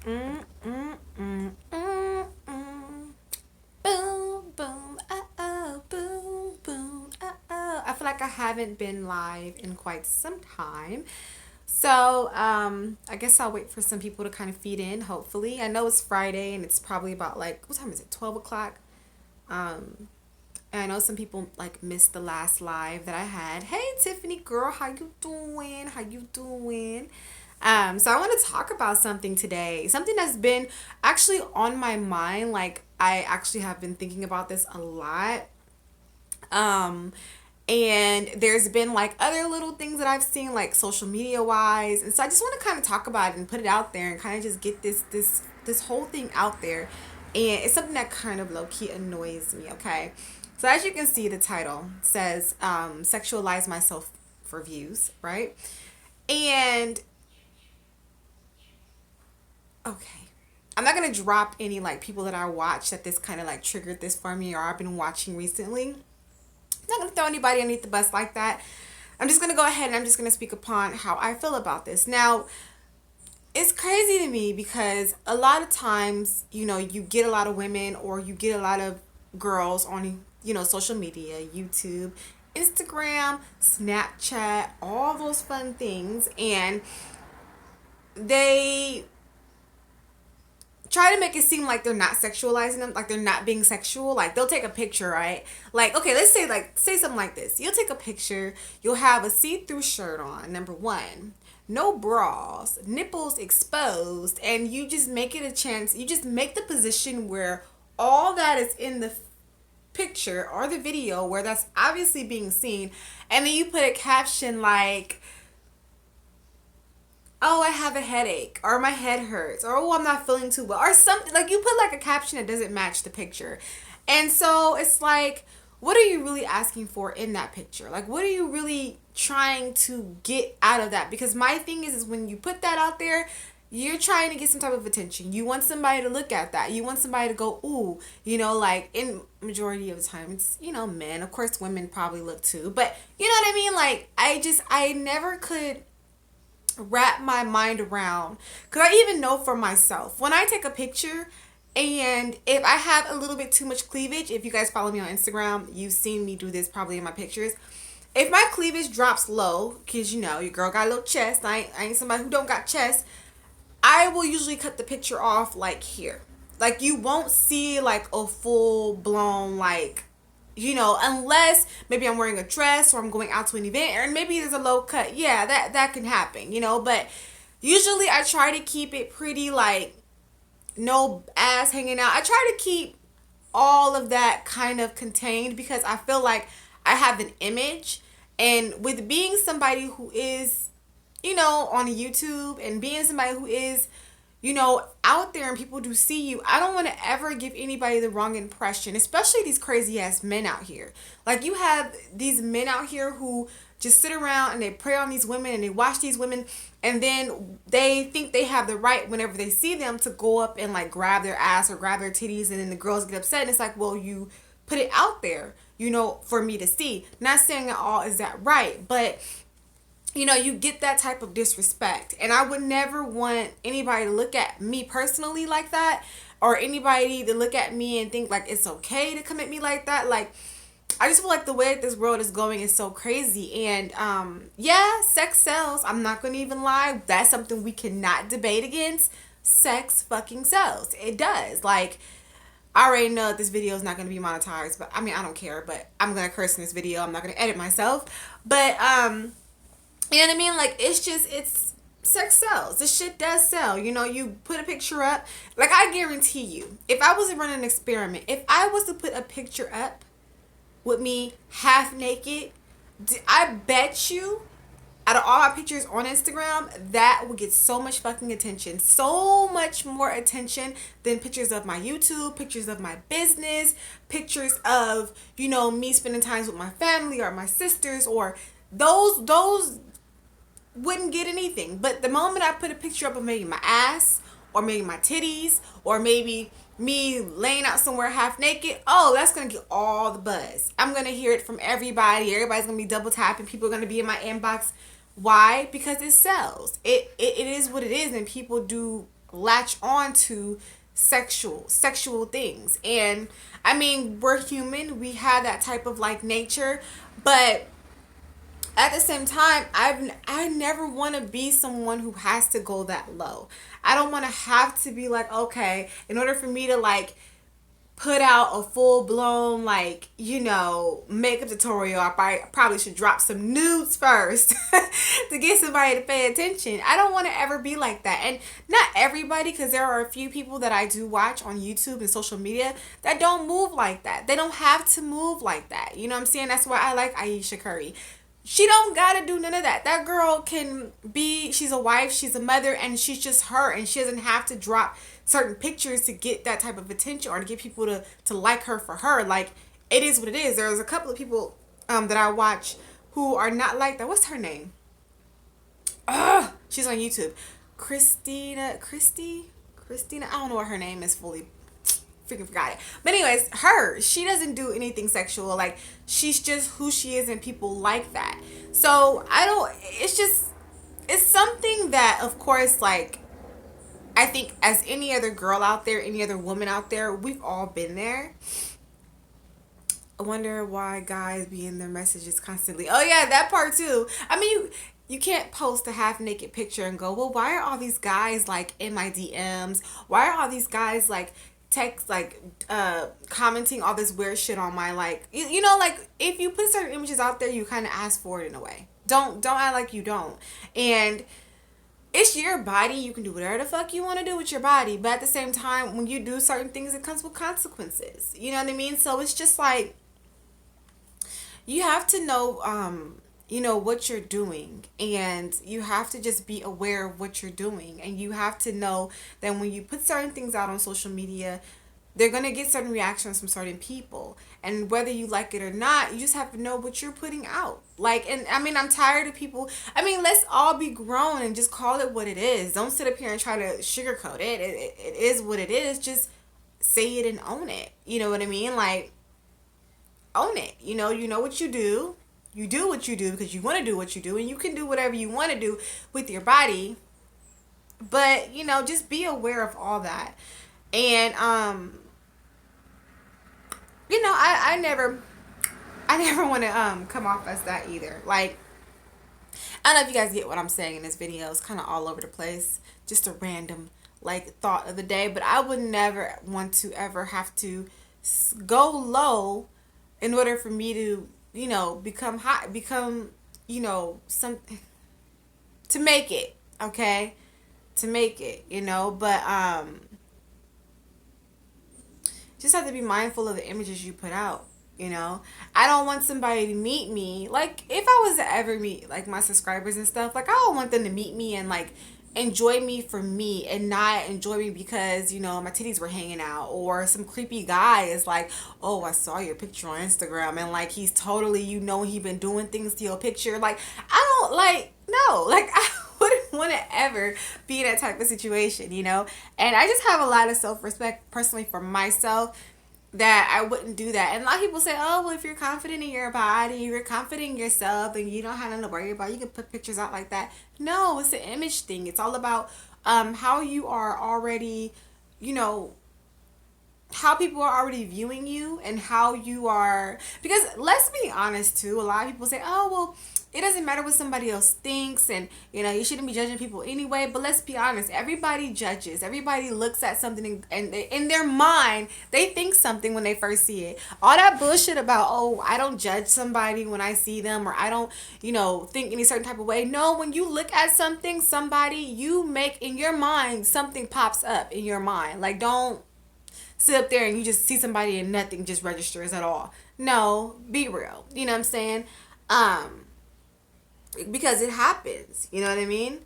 Mm, mm, mm, mm, mm. Boom, boom, oh, boom, boom, oh. I feel like I haven't been live in quite some time. So, I guess I'll wait for some people to kind of feed in, hopefully. I know it's Friday and it's probably about like, what time is it? 12 o'clock? Um, and I know some people like missed the last live that I had. Hey, Tiffany girl, how you doing? How you doing? So I want to talk about something today. Something that's been actually on my mind. Like I actually have been thinking about this a lot. Um, and there's been like other little things that I've seen like social media wise. And so I just want to kind of talk about it and put it out there and kind of just get this whole thing out there. And it's something that kind of low key annoys me, okay? So as you can see, the title says sexualize myself for views, right? And okay. I'm not gonna drop any like people that I watch that this kind of like triggered this for me or I've been watching recently. I'm not gonna throw anybody underneath the bus like that. I'm just gonna go ahead and I'm just gonna speak upon how I feel about this. Now, it's crazy to me because a lot of times, you get a lot of women or you get a lot of girls on, social media, YouTube, Instagram, Snapchat, all those fun things, and they try to make it seem like they're not sexualizing them, like they're not being sexual. Like they'll take a picture, right? Like, okay, let's say something like this. You'll take a picture, you'll have a see-through shirt on, number one. No bras, nipples exposed, and you just make it a chance, you just make the position where all that is in the picture or the video where that's obviously being seen, and then you put a caption like, oh, I have a headache, or my head hurts, or oh, I'm not feeling too well, or something. Like you put like a caption that doesn't match the picture. And so it's like, what are you really asking for in that picture? Like, what are you really trying to get out of that? Because my thing is when you put that out there, you're trying to get some type of attention. You want somebody to look at that. You want somebody to go, ooh, like in majority of the time, it's, men. Of course, women probably look too. But you know what I mean? Like, I never could wrap my mind around, because I even know for myself when I take a picture and if I have a little bit too much cleavage, if you guys follow me on Instagram, you've seen me do this probably in my pictures. If my cleavage drops low, because your girl got a little chest, I ain't somebody who don't got chest, I will usually cut the picture off like here. Like you won't see like a full blown like, unless maybe I'm wearing a dress or I'm going out to an event or maybe there's a low cut. Yeah, that can happen, but usually I try to keep it pretty like no ass hanging out. I try to keep all of that kind of contained because I feel like I have an image, and with being somebody who is, on YouTube and being somebody who is, out there and people do see you, I don't want to ever give anybody the wrong impression, especially these crazy ass men out here. Like you have these men out here who just sit around and they prey on these women and they watch these women, and then they think they have the right whenever they see them to go up and like grab their ass or grab their titties, and then the girls get upset and it's like, well, you put it out there, for me to see. Not saying at all is that right, but you get that type of disrespect. And I would never want anybody to look at me personally like that, or anybody to look at me and think like it's okay to come at me like that. Like, I just feel like the way that this world is going is so crazy. And yeah, sex sells. I'm not going to even lie. That's something we cannot debate against. Sex fucking sells. It does. Like, I already know that this video is not going to be monetized, but I mean, I don't care, but I'm going to curse in this video. I'm not going to edit myself. But you know what I mean? Like, it's sex sells. This shit does sell. You put a picture up. Like, I guarantee you, if I was to run an experiment, if I was to put a picture up with me half naked, I bet you, out of all my pictures on Instagram, that would get so much fucking attention. So much more attention than pictures of my YouTube, pictures of my business, pictures of, me spending times with my family or my sisters, or those wouldn't get anything. But the moment I put a picture up of maybe my ass or maybe my titties or maybe me laying out somewhere half naked, oh, that's gonna get all the buzz. I'm gonna hear it from everybody. Everybody's gonna be double tapping. People are gonna be in my inbox. Why? Because it sells. It is what it is, and people do latch on to sexual things. And I mean, we're human, we have that type of like nature, but at the same time, I never want to be someone who has to go that low. I don't want to have to be like, okay, in order for me to like put out a full blown like, makeup tutorial, I probably should drop some nudes first to get somebody to pay attention. I don't want to ever be like that. And not everybody, because there are a few people that I do watch on YouTube and social media that don't move like that. They don't have to move like that. You know what I'm saying? That's why I like Euniycemari. She don't gotta do none of that. That girl can be, she's a wife, she's a mother, and she's just her, and she doesn't have to drop certain pictures to get that type of attention or to get people to like her for her. Like, it is what it is. There's a couple of people that I watch who are not like that. What's her name? She's on YouTube. Christina, I don't know what her name is fully. Freaking forgot it. But anyways, she doesn't do anything sexual. Like, she's just who she is, and people like that. So it's something that, of course, like, I think as any other girl out there, any other woman out there, we've all been there. I wonder why guys be in their messages constantly. Oh yeah, that part too. I mean, you can't post a half naked picture and go, well, why are all these guys like in my DMs? Why are all these guys like text like commenting all this weird shit on my like, like, if you put certain images out there, you kind of ask for it in a way. Don't act like you don't. And it's your body. You can do whatever the fuck you want to do with your body, but at the same time, when you do certain things, it comes with consequences. You know what I mean? So it's just like, you have to know what you're doing, and you have to just be aware of what you're doing, and you have to know that when you put certain things out on social media, they're going to get certain reactions from certain people, and whether you like it or not, you just have to know what you're putting out. Like, and I mean, I'm tired of people. I mean, let's all be grown and just call it what it is. Don't sit up here and try to sugarcoat it. It is what it is. Just say it and own it. You know what I mean? Like, own it. You know what you do. You do what you do because you want to do what you do, and you can do whatever you want to do with your body. But, just be aware of all that. And I never want to come off as that either. Like, I don't know if you guys get what I'm saying in this video. It's kind of all over the place. Just a random like thought of the day, but I would never want to ever have to go low in order for me to become high, something to make it, okay? To make it, but just have to be mindful of the images you put out. I don't want somebody to meet me, like, if I was to ever meet like my subscribers and stuff, like, I don't want them to meet me and like enjoy me for me and not enjoy me because my titties were hanging out, or some creepy guy is like, oh, I saw your picture on Instagram, and like he's totally he been doing things to your picture. Like, I don't like, no, like, I wouldn't want to ever be in that type of situation, and I just have a lot of self-respect personally for myself, that I wouldn't do that. And a lot of people say, oh, well, if you're confident in your body, you're confident in yourself, and you don't have nothing to worry about, you can put pictures out like that. No, it's an image thing. It's all about how you are already, how people are already viewing you, and how you are, because let's be honest too, a lot of people say, oh, well, it doesn't matter what somebody else thinks, and you shouldn't be judging people anyway. But let's be honest, everybody judges. Everybody looks at something, and in their mind they think something when they first see it. All that bullshit about, oh, I don't judge somebody when I see them, or I don't think any certain type of way. No, when you look at somebody, you make in your mind, something pops up in your mind. Like, don't sit up there and you just see somebody and nothing just registers at all. No, be real. You know what I'm saying? Because it happens, you know what I mean?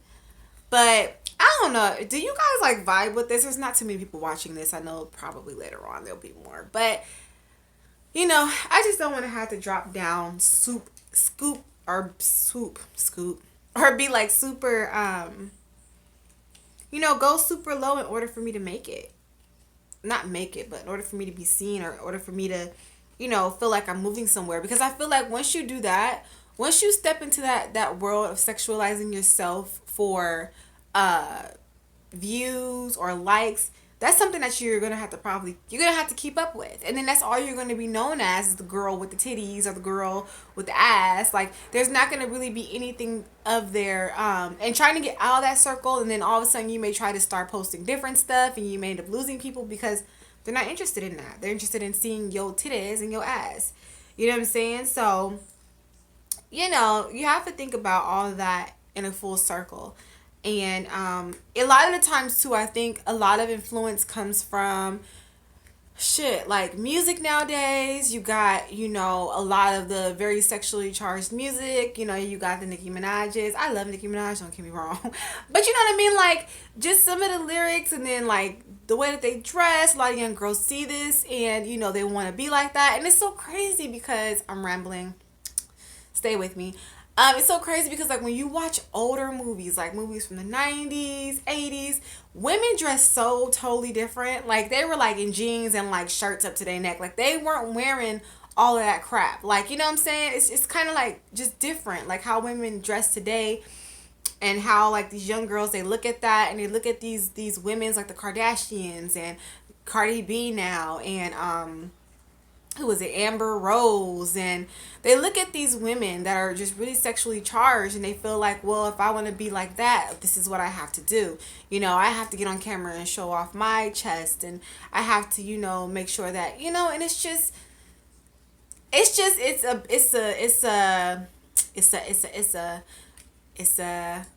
But I don't know, do you guys like vibe with this? There's not too many people watching this. I know probably later on there'll be more, but I just don't want to have to drop down scoop or be like super go super low in order for me to make it. Not make it, but in order for me to be seen, or in order for me to feel like I'm moving somewhere. Because I feel like once you do that, once you step into that world of sexualizing yourself for views or likes, that's something that you're gonna have to keep up with, and then that's all you're gonna be known as is the girl with the titties or the girl with the ass. Like, there's not gonna really be anything of their and trying to get out of that circle, and then all of a sudden you may try to start posting different stuff, and you may end up losing people because they're not interested in that. They're interested in seeing your titties and your ass. You know what I'm saying? So, you have to think about all of that in a full circle. And a lot of the times too, I think a lot of influence comes from shit like music nowadays. You got, a lot of the very sexually charged music. You got the Nicki Minaj's. I love Nicki Minaj, don't get me wrong. But you know what I mean? Like, just some of the lyrics, and then like the way that they dress. A lot of young girls see this and they want to be like that. And it's so crazy because I'm rambling. Stay with me. It's so crazy because like when you watch older movies, like movies from the 90s, 80s, women dress so totally different. Like, they were like in jeans and like shirts up to their neck. Like, they weren't wearing all of that crap. Like, you know what I'm saying? It's kind of like just different. Like how women dress today, and how like these young girls, they look at that and they look at these women's like the Kardashians and Cardi B now, and who was it, Amber Rose, and they look at these women that are just really sexually charged, and they feel like, well, if I want to be like that, this is what I have to do. I have to get on camera and show off my chest, and I have to, make sure that, and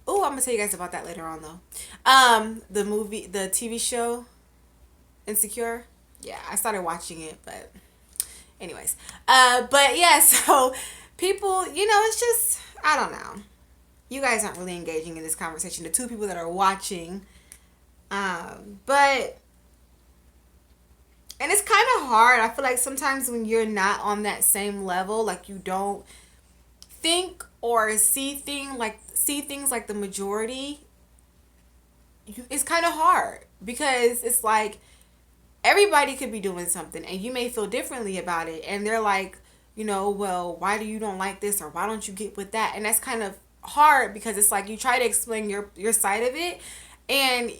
oh, I'm gonna tell you guys about that later on though. The TV show Insecure. Yeah, I started watching it, but anyways, but yeah, so people, it's just, I don't know. You guys aren't really engaging in this conversation, the two people that are watching. But, and it's kind of hard. I feel like sometimes when you're not on that same level, like you don't think or see things like the majority, it's kind of hard because it's like, everybody could be doing something and you may feel differently about it, and they're like, well, why do you don't like this, or why don't you get with that? And that's kind of hard because it's like you try to explain your side of it, and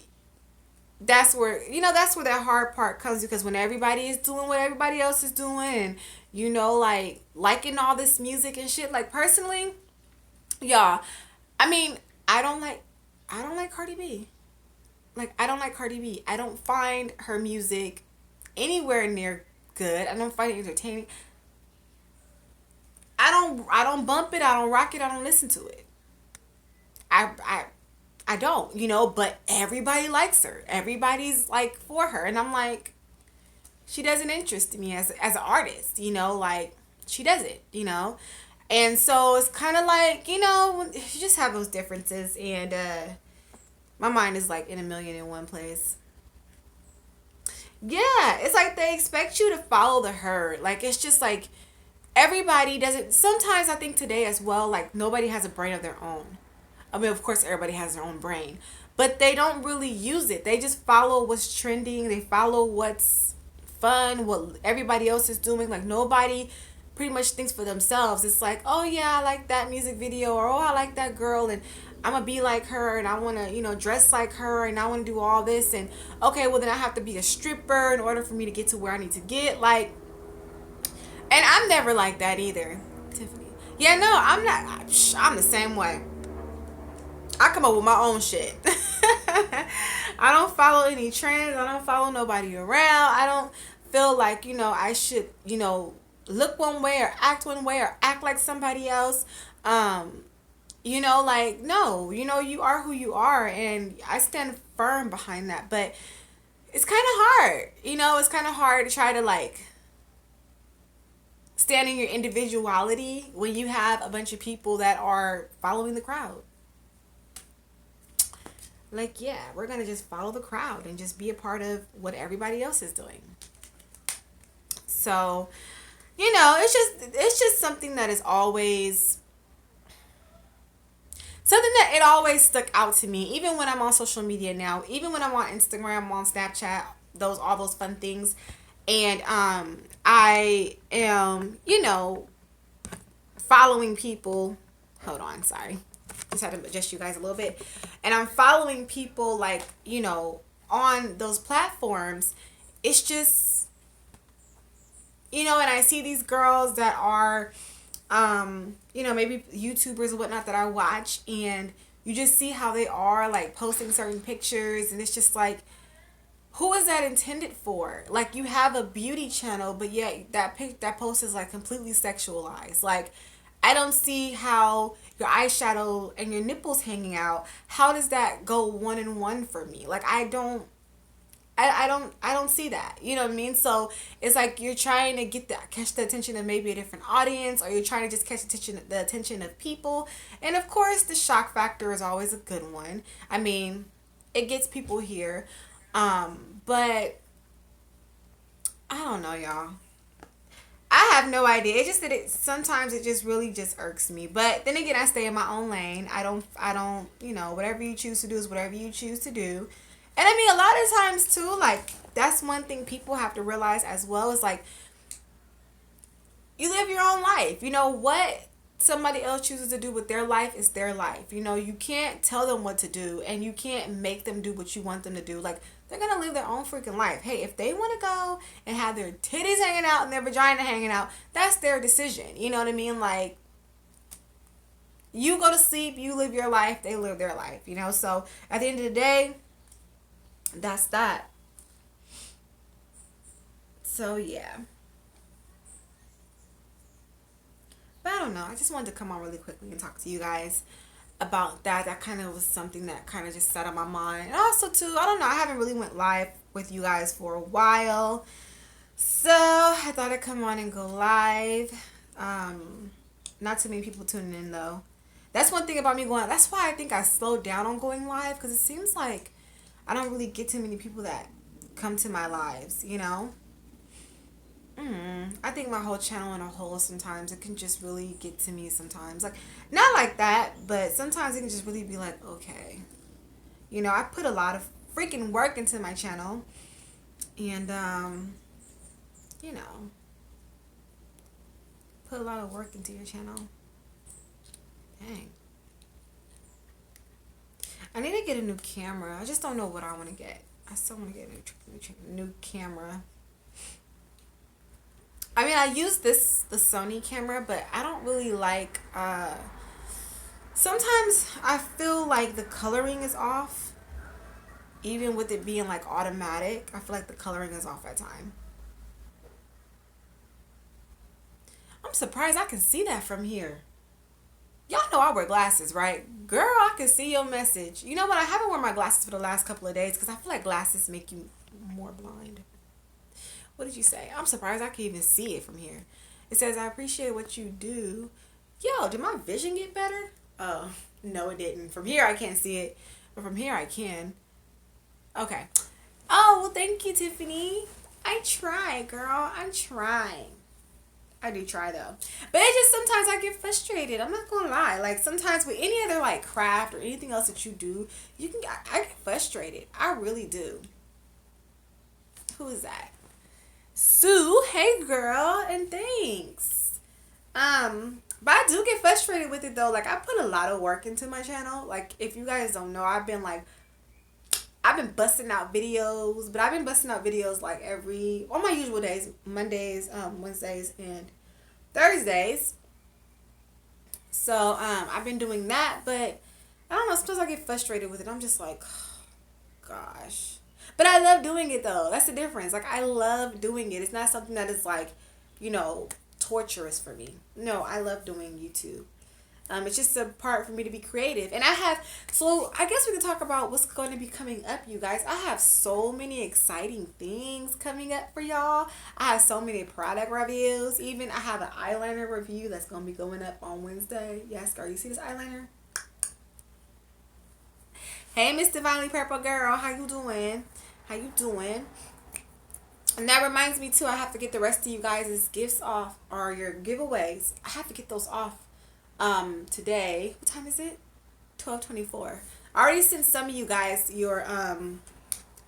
that's where that hard part comes, because when everybody is doing what everybody else is doing, and like liking all this music and shit, like personally, y'all, I mean, I don't like Cardi B. Like, I don't like Cardi B. I don't find her music anywhere near good. I don't find it entertaining. I don't bump it. I don't rock it. I don't listen to it. I don't, but everybody likes her. Everybody's like for her. And I'm like, she doesn't interest me as an artist, like she doesn't, And so it's kind of like, you just have those differences, and my mind is like in a million and one place. Yeah, it's like they expect you to follow the herd. Like, it's just like everybody doesn't. Sometimes I think today as well, like nobody has a brain of their own. I mean, of course, everybody has their own brain, but they don't really use it. They just follow what's trending. They follow what's fun, what everybody else is doing. Like, nobody pretty much thinks for themselves. It's like, oh yeah, I like that music video, or oh, I like that girl, and I'm gonna be like her, and I want to, dress like her, and I want to do all this, and okay, well then I have to be a stripper in order for me to get to where I need to get, like, and I'm never like that either, Tiffany. Yeah, no, I'm not. I'm the same way. I come up with my own shit. I don't follow any trends. I don't follow nobody around. I don't feel like, I should, look one way or act one way or act like somebody else. Like, no, you are who you are, and I stand firm behind that. But it's kind of hard, it's kind of hard to try to like stand in your individuality when you have a bunch of people that are following the crowd. Like, yeah, we're gonna just follow the crowd and just be a part of what everybody else is doing. So, it's just something that is always something that it always stuck out to me, even when I'm on social media now, even when I'm on Instagram, on Snapchat, all those fun things. And I am, following people. Hold on, sorry. Just had to adjust you guys a little bit. And I'm following people like, you know, on those platforms. It's just, you know, and I see these girls that are, you know, maybe YouTubers or whatnot that I watch, and you just see how they are like posting certain pictures, and it's just like, who is that intended for? Like, you have a beauty channel, but yet that post is like completely sexualized. Like, I don't see how your eyeshadow and your nipples hanging out, how does that go one in one for me? Like, I don't see that. You know what I mean? So it's like you're trying to catch the attention of maybe a different audience, or you're trying to just catch the attention of people. And of course, the shock factor is always a good one. I mean, it gets people here. But I don't know, y'all. I have no idea. It just that it sometimes it just really just irks me. But then again, I stay in my own lane. I don't, you know, whatever you choose to do is whatever you choose to do. And I mean, a lot of times too, like, that's one thing people have to realize as well, is like, you live your own life. You know, what somebody else chooses to do with their life is their life. You know, you can't tell them what to do, and you can't make them do what you want them to do. Like, they're gonna live their own freaking life. Hey, if they want to go and have their titties hanging out and their vagina hanging out, that's their decision. You know what I mean? Like, you go to sleep, you live your life, they live their life. You know, so at the end of the day, that's that. So yeah. But I don't know. I just wanted to come on really quickly and talk to you guys about that. That kind of was something that kind of just set on my mind. And also too, I don't know, I haven't really went live with you guys for a while. So I thought I'd come on and go live. Not too many people tuning in though. That's one thing about me going. That's why I think I slowed down on going live, because it seems like I don't really get too many people that come to my lives, you know? I think my whole channel in a whole, sometimes it can just really get to me sometimes. Like, not like that, but sometimes it can just really be like, okay. You know, I put a lot of freaking work into my channel. And, you know, put a lot of work into your channel. Dang. I need to get a new camera. I just don't know what I want to get. I still want to get a new camera. I mean, I use the Sony camera, but I don't really like, sometimes I feel like the coloring is off. Even with it being like automatic, I feel like the coloring is off at time. I'm surprised I can see that from here. Y'all know I wear glasses, right? Girl, I can see your message. You know what? I haven't worn my glasses for the last couple of days because I feel like glasses make you more blind. What did you say? I'm surprised I can even see it from here. It says, I appreciate what you do. Yo, did my vision get better? Oh, no, it didn't. From here, I can't see it. But from here, I can. Okay. Oh, well, thank you, Tiffany. I try, girl. I'm trying. I do try, though. But it just, sometimes I get frustrated. I'm not going to lie. Like, sometimes with any other, like, craft or anything else that you do, I get frustrated. I really do. Who is that? Sue, hey girl, and thanks. But I do get frustrated with it though. Like, I put a lot of work into my channel. Like, if you guys don't know, I've been busting out videos, but I've been busting out videos like on my usual days, Mondays, Wednesdays, and Thursdays. So, I've been doing that, but I don't know, sometimes I get frustrated with it. I'm just like, oh, gosh. But I love doing it though. That's the difference. Like, I love doing it. It's not something that is like, you know, torturous for me. No, I love doing YouTube. It's just a part for me to be creative. And so I guess we could talk about what's going to be coming up, you guys. I have so many exciting things coming up for y'all. I have so many product reviews. Even I have an eyeliner review that's going to be going up on Wednesday. Yes, girl, you see this eyeliner? Hey, Miss Divinely Purple Girl, how you doing? How you doing? And that reminds me too, I have to get the rest of you guys' gifts off, or your giveaways. I have to get those off today. What time is it? 12:24. I already sent some of you guys your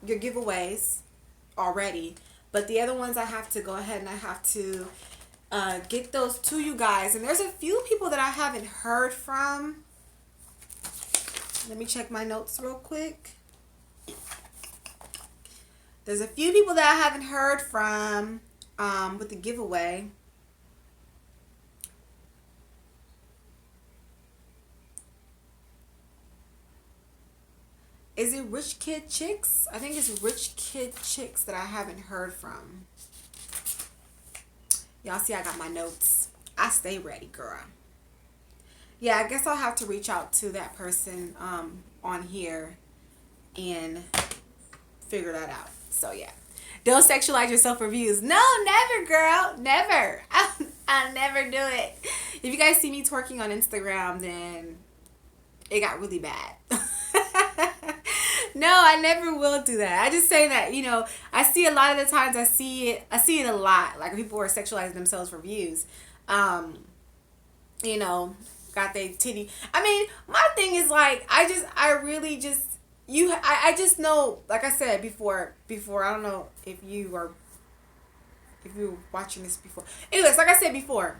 giveaways already, but the other ones I have to go ahead and I have to get those to you guys. And there's a few people that I haven't heard from. Let me check my notes real quick. There's a few people that I haven't heard from with the giveaway. Is it Rich Kid Chicks? I think it's Rich Kid Chicks that I haven't heard from. Y'all see I got my notes. I stay ready, girl. Yeah, I guess I'll have to reach out to that person on here and figure that out. So yeah. Don't sexualize yourself for views. No, never, girl. Never. I'll never do it. If you guys see me twerking on Instagram, then it got really bad. No, I never will do that. I just say that, you know, I see a lot of the times I see it a lot. Like people are sexualizing themselves for views. You know, got their titty. I mean, my thing is like I just know, like I said before, I don't know if you were watching this before. Anyways, like I said before,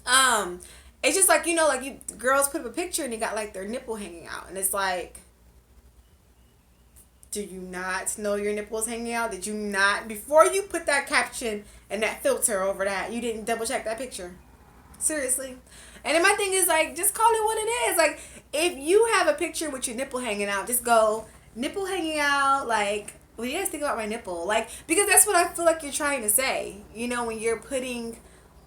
it's just like, you know, like you girls put up a picture and they got like their nipple hanging out, and it's like, do you not know your nipples hanging out? Did you not, before you put that caption and that filter over that, you didn't double check that picture? Seriously. And then my thing is like, just call it what it is. Like, if you have a picture with your nipple hanging out, just go, nipple hanging out, like, what do you guys think about my nipple? Like, because that's what I feel like you're trying to say. You know, when you're putting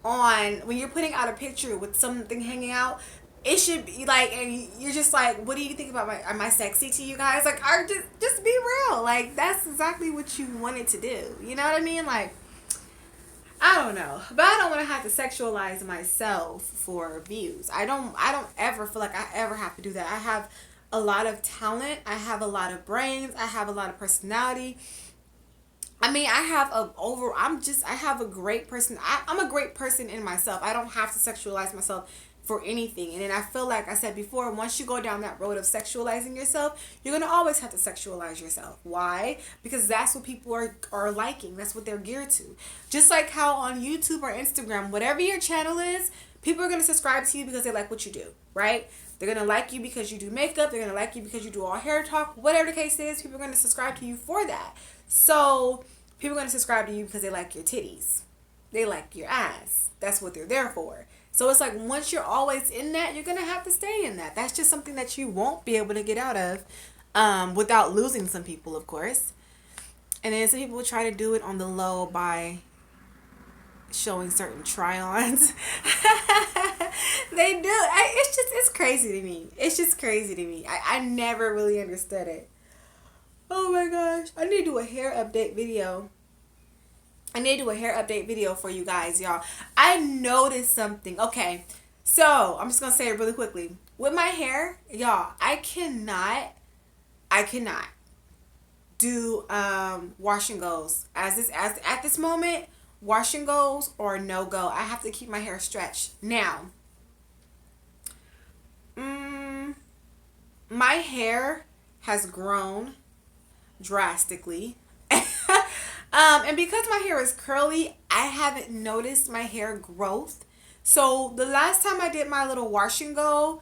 out a picture with something hanging out, it should be like, and you're just like, what do you think about am I sexy to you guys? Like, just be real. Like, that's exactly what you wanted to do. You know what I mean? Like, I don't know, but I don't want to have to sexualize myself for views. I don't ever feel like I ever have to do that. I have a lot of talent. I have a lot of brains. I have a lot of personality. I mean, I have a great person. I'm a great person in myself. I don't have to sexualize myself for anything. And then I feel like I said before, once you go down that road of sexualizing yourself, you're going to always have to sexualize yourself. Why? Because that's what people are liking. That's what they're geared to. Just like how on YouTube or Instagram, whatever your channel is, people are going to subscribe to you because they like what you do, right? They're going to like you because you do makeup. They're going to like you because you do all hair talk. Whatever the case is, people are going to subscribe to you for that. So people are going to subscribe to you because they like your titties. They like your ass. That's what they're there for. So it's like, once you're always in that, you're going to have to stay in that. That's just something that you won't be able to get out of without losing some people, of course. And then some people will try to do it on the low by showing certain try-ons. They do. It's crazy to me. It's just crazy to me. I never really understood it. Oh my gosh. I need to do a hair update video. For you guys, y'all. I noticed something. Okay, so I'm just gonna say it really quickly. With my hair, y'all, I cannot do wash and goes. As at this moment, wash and goes or no go. I have to keep my hair stretched. Now, my hair has grown drastically. And because my hair is curly, I haven't noticed my hair growth. So the last time I did my little wash and go,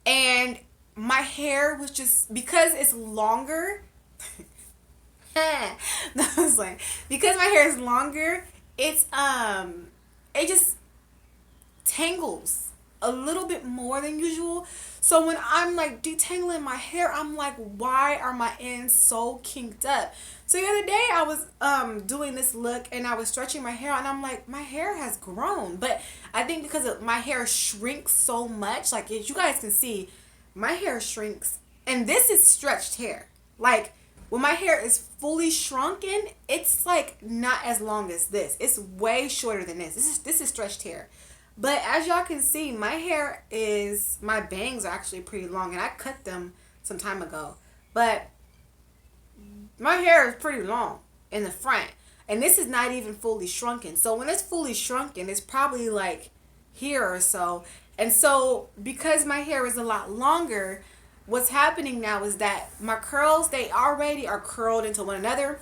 and my hair was just, because it's longer, because my hair is longer, it's it just tangles a little bit more than usual. So when I'm like detangling my hair, I'm like, why are my ends so kinked up? So the other day I was doing this look and I was stretching my hair and I'm like, my hair has grown. But I think because my hair shrinks so much, like as you guys can see, my hair shrinks, and this is stretched hair. Like when my hair is fully shrunken, it's like not as long as this. It's way shorter than this. This is stretched hair. But as y'all can see, my bangs are actually pretty long, and I cut them some time ago. But my hair is pretty long in the front, and this is not even fully shrunken. So when it's fully shrunken, it's probably like here or so. And so because my hair is a lot longer, what's happening now is that my curls, they already are curled into one another.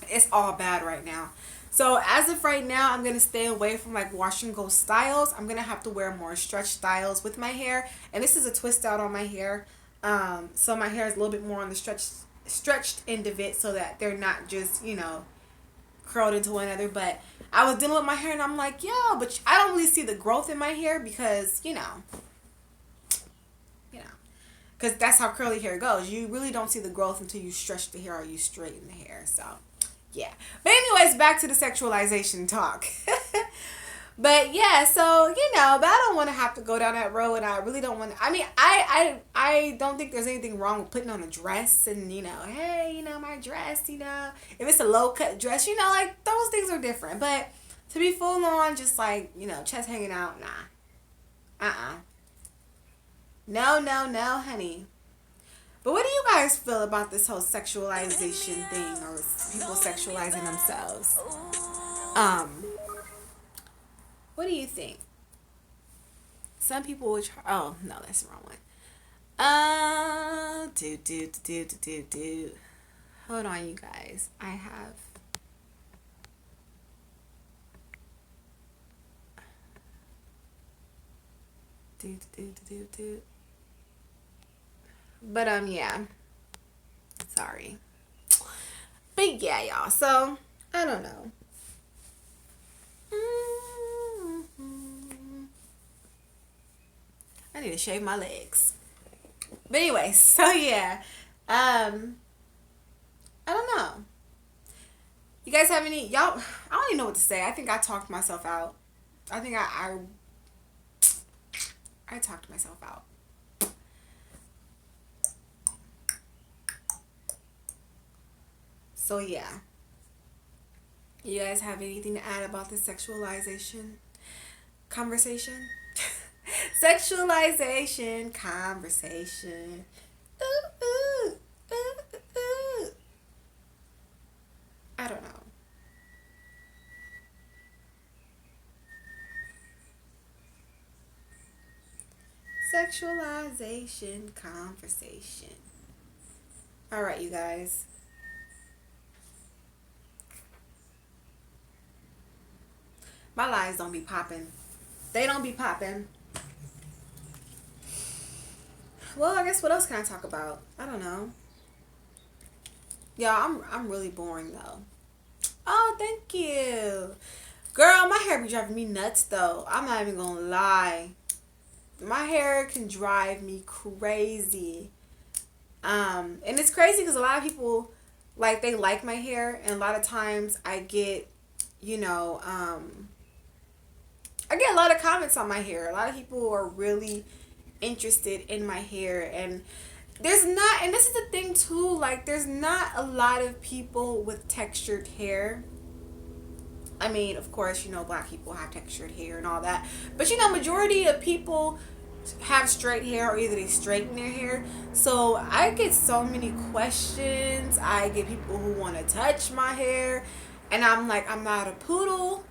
It's all bad right now. So as of right now, I'm gonna stay away from like wash and go styles. I'm gonna have to wear more stretch styles with my hair. And this is a twist out on my hair. So my hair is a little bit more on the stretched end of it, so that they're not just, curled into one another. But I was dealing with my hair and I'm like, yo, but I don't really see the growth in my hair because, because that's how curly hair goes. You really don't see the growth until you stretch the hair or you straighten the hair. So, yeah. But anyways, back to the sexualization talk. But yeah, so but I don't want to have to go down that road, and I really don't want to. I mean, I don't think there's anything wrong with putting on a dress, and hey, my dress, if it's a low cut dress, like those things are different. But to be full on, just like chest hanging out, nah, no, honey. But what do you guys feel about this whole sexualization thing, or people sexualizing themselves? What do you think? Some people would try. Oh no, that's the wrong one. Do. Hold on, you guys. I have. Do. But yeah. Sorry. But yeah, y'all. So I don't know. I need to shave my legs. But anyway, so yeah. I don't know. You guys have any y'all I don't even know what to say. I think I talked myself out. I think I talked myself out. So yeah. You guys have anything to add about the sexualization conversation? Sexualization conversation. Ooh. I don't know. Sexualization conversation. All right, you guys. My lies don't be popping. They don't be popping. Well, I guess what else can I talk about? I don't know. Yeah, I'm really boring though. Oh, thank you. Girl, my hair be driving me nuts though. I'm not even gonna lie. My hair can drive me crazy. And it's crazy because a lot of people they like my hair, and a lot of times I get, I get a lot of comments on my hair. A lot of people are really interested in my hair, and there's not, and this is the thing too, there's not a lot of people with textured hair. I mean, of course, black people have textured hair and all that, but majority of people have straight hair, or either they straighten their hair. So I get so many questions. I get people who want to touch my hair, and I'm like, I'm not a poodle.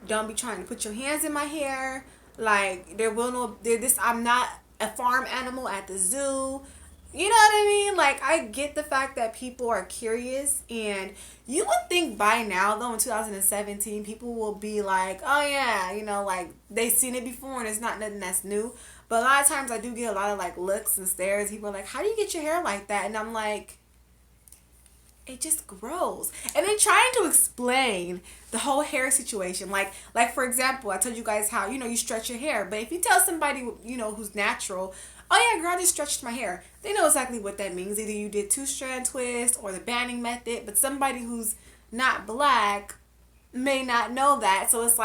Don't be trying to put your hands in my hair. I'm not a farm animal at the zoo. You know what I mean? I get the fact that people are curious, and you would think by now, though, in 2017, people will be like, oh yeah, they've seen it before and it's not nothing that's new. But a lot of times I do get a lot of looks and stares. People are like, how do you get your hair like that? And I'm like, it just grows. And then trying to explain the whole hair situation, like for example, I told you guys how you stretch your hair, but if you tell somebody who's natural, oh yeah, girl, I just stretched my hair, they know exactly what that means. Either you did 2-strand twist or the banding method, but somebody who's not black may not know that. So it's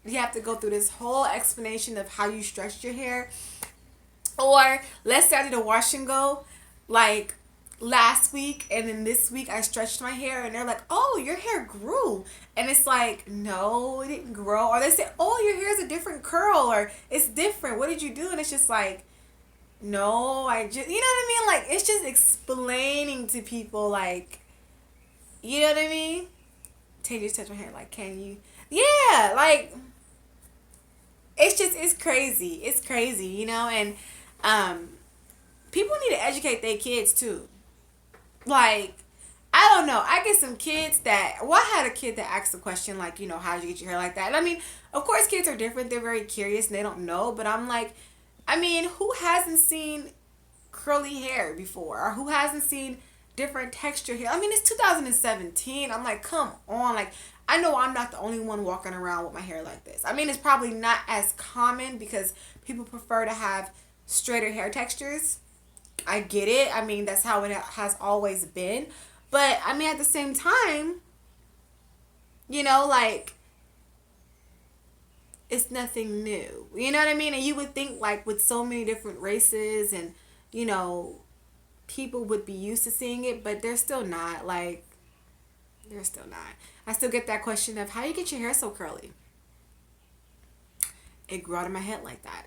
you have to go through this whole explanation of how you stretched your hair. Or let's say I did a wash and go last week, and then this week I stretched my hair, and they're like, oh, your hair grew. And it's no, it didn't grow. Or they say, oh, your hair's a different curl, or it's different, what did you do? And it's just no, I just, you know what I mean? It's just explaining to people, you know what I mean? Tay just touched my hair, can you? Yeah, it's crazy. It's crazy, and people need to educate their kids too. I I don't know. I get some kids that, well, I had a kid that asked the question, like, how did you get your hair like that? And I mean, of course, kids are different. They're very curious and they don't know. But I'm like, who hasn't seen curly hair before? Or who hasn't seen different texture hair? It's 2017. I'm like, come on. Like, I know I'm not the only one walking around with my hair like this. It's probably not as common because people prefer to have straighter hair textures. I get it. That's how it has always been. But, at the same time, like, it's nothing new. You know what I mean? And you would think, like, with so many different races and, people would be used to seeing it, but they're still not. Like, they're still not. I still get that question of, how you get your hair so curly? It grew out of my head like that.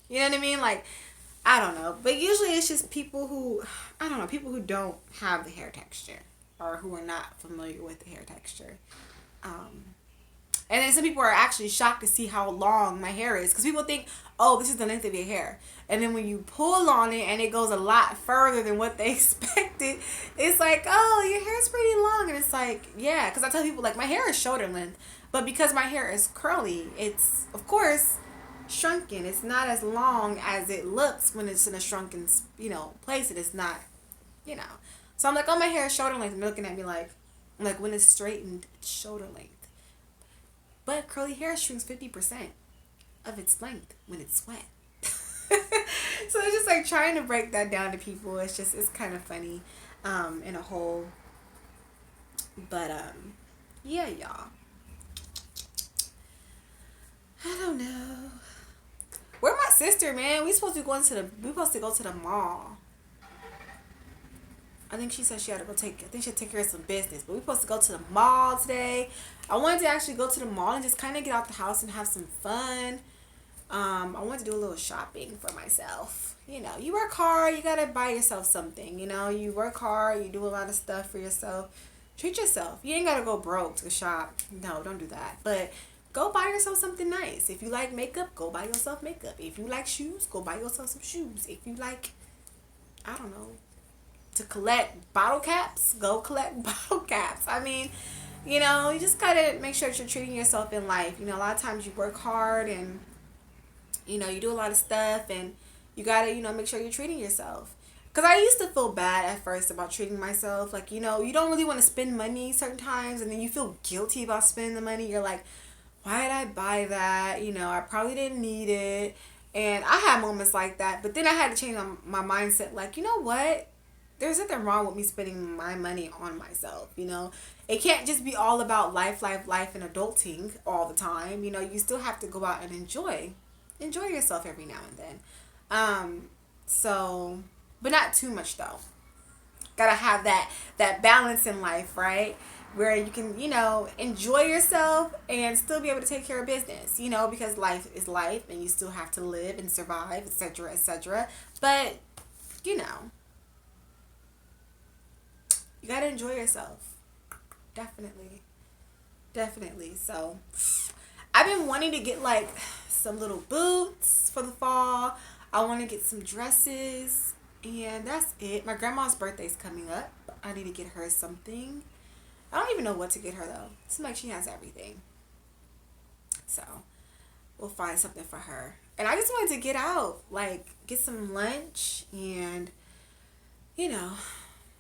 You know what I mean? Like, I don't know. But usually it's just people who, I don't know, people who don't have the hair texture or who are not familiar with the hair texture. And then some people are actually shocked to see how long my hair is. Because people think, oh, this is the length of your hair. And then when you pull on it and it goes a lot further than what they expected, it's like, oh, your hair's pretty long. And it's like, yeah. Because I tell people, like, my hair is shoulder length. But because my hair is curly, it's, of course, shrunken. It's not as long as it looks when it's in a shrunken, place. It is not, So I'm like, oh, my hair is shoulder length. And they're looking at me like when it's straightened, it's shoulder length. But curly hair shrinks 50% of its length when it's wet. So it's just like trying to break that down to people. It's kind of funny in a whole. But yeah, y'all. I don't know. Where my sister, man? We supposed to go to the mall. I think she said she had to go take care of some business. But we're supposed to go to the mall today. I wanted to actually go to the mall and just kind of get out the house and have some fun. I wanted to do a little shopping for myself. You work hard, you gotta buy yourself something. You work hard, you do a lot of stuff for yourself. Treat yourself. You ain't gotta go broke to shop. No, don't do that. But go buy yourself something nice. If you like makeup, go buy yourself makeup. If you like shoes, go buy yourself some shoes. If you like, I don't know, to collect bottle caps, go collect bottle caps. You just gotta make sure that you're treating yourself in life. A lot of times you work hard and, you do a lot of stuff and you gotta, make sure you're treating yourself. Because I used to feel bad at first about treating myself. Like, you don't really want to spend money certain times and then you feel guilty about spending the money. You're like, why did I buy that? I probably didn't need it. And I had moments like that. But then I had to change my mindset. Like, you know what? There's nothing wrong with me spending my money on myself, It can't just be all about life, and adulting all the time. You still have to go out and enjoy yourself every now and then. So, but not too much though. Gotta have that balance in life, right? Where you can, enjoy yourself and still be able to take care of business, because life is life and you still have to live and survive, etc., etc. But, you gotta enjoy yourself. Definitely. So I've been wanting to get like some little boots for the fall. I want to get some dresses and that's it. My grandma's birthday's coming up. I need to get her something. I don't even know what to get her though. It seems like she has everything. So we'll find something for her. And I just wanted to get out, like get some lunch and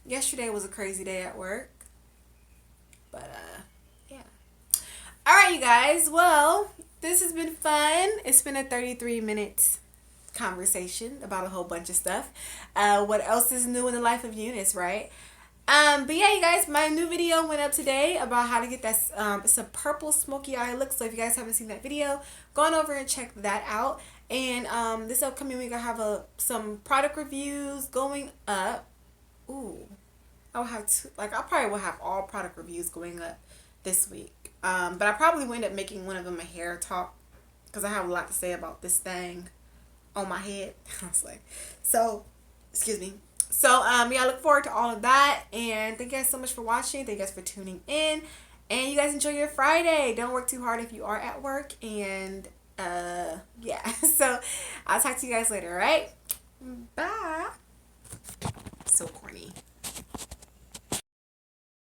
yesterday was a crazy day at work. But, yeah. All right, you guys. Well, this has been fun. It's been a 33-minute conversation about a whole bunch of stuff. What else is new in the life of Eunice, right? But yeah, you guys, my new video went up today about how to get that, it's a purple smoky eye look. So if you guys haven't seen that video, go on over and check that out. And this upcoming week, I have some product reviews going up. Ooh. I probably will have all product reviews going up this week. But I probably will end up making one of them a hair talk because I have a lot to say about this thing on my head. Honestly. So, excuse me. So, yeah, I look forward to all of that. And thank you guys so much for watching. Thank you guys for tuning in. And you guys enjoy your Friday. Don't work too hard if you are at work. And, yeah. So, I'll talk to you guys later, all right? Bye. So corny.